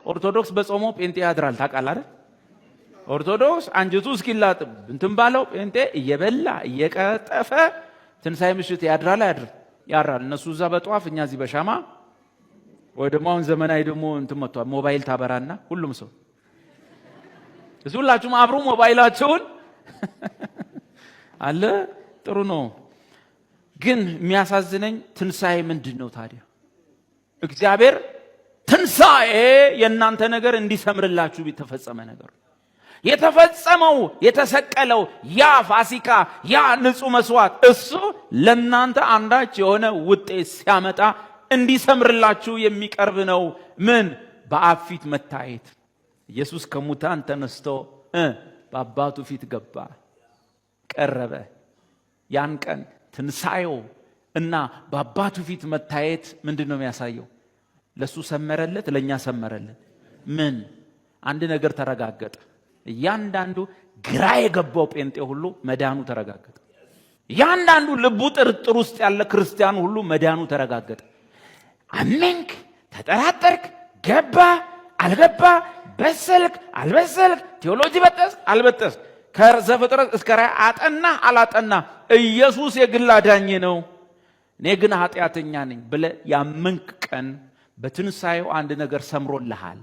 ኦርቶዶክስ በጾሞ ጴንጤ ያድራል ታውቃለህ አይደል? ኦርቶዶክስ አንጀቱ እስኪላጥ እንትን ባለው ጴንጤ እየበላ እየቀጠፈ ትንሳኤ ምሽት ያድራል ያድራል። እነሱ እዛ በጧፍ እኛ እዚህ በሻማ ወይ ደግሞ አሁን ዘመናዊ ደግሞ እንትን መጥቷል። ሞባይል ታበራና ሁሉም ሰው ሁላችሁም አብሩ ሞባይላችሁን አለ። ጥሩ ነው። ግን የሚያሳዝነኝ ትንሳኤ ምንድነው ታዲያ? እግዚአብሔር ትንሳኤ የእናንተ ነገር እንዲሰምርላችሁ የተፈጸመ ነገር የተፈጸመው የተሰቀለው ያ ፋሲካ ያ ንጹህ መስዋዕት እሱ ለእናንተ አንዳች የሆነ ውጤት ሲያመጣ እንዲሰምርላችሁ የሚቀርብ ነው። ምን? በአብ ፊት መታየት። ኢየሱስ ከሙታን ተነስቶ በአባቱ ፊት ገባ፣ ቀረበ። ያን ቀን ትንሳኤው እና በአባቱ ፊት መታየት ምንድነው የሚያሳየው? ለሱ ሰመረለት፣ ለኛ ሰመረለት። ምን? አንድ ነገር ተረጋገጠ። እያንዳንዱ ግራ የገባው ጴንጤ ሁሉ መዳኑ ተረጋገጠ። እያንዳንዱ ልቡ ጥርጥር ውስጥ ያለ ክርስቲያን ሁሉ መዳኑ ተረጋገጠ። አመንክ፣ ተጠራጠርክ፣ ገባ አልገባ፣ በሰልክ አልበሰልክ፣ ቴዎሎጂ በጠስ አልበጠስ፣ ከዘፍጥረት እስከ ራእይ አጠና አላጠና፣ ኢየሱስ የግል አዳኝ ነው፣ እኔ ግን ኃጢአተኛ ነኝ ብለህ ያመንክ ቀን በትንሳኤው አንድ ነገር ሰምሮልሃል።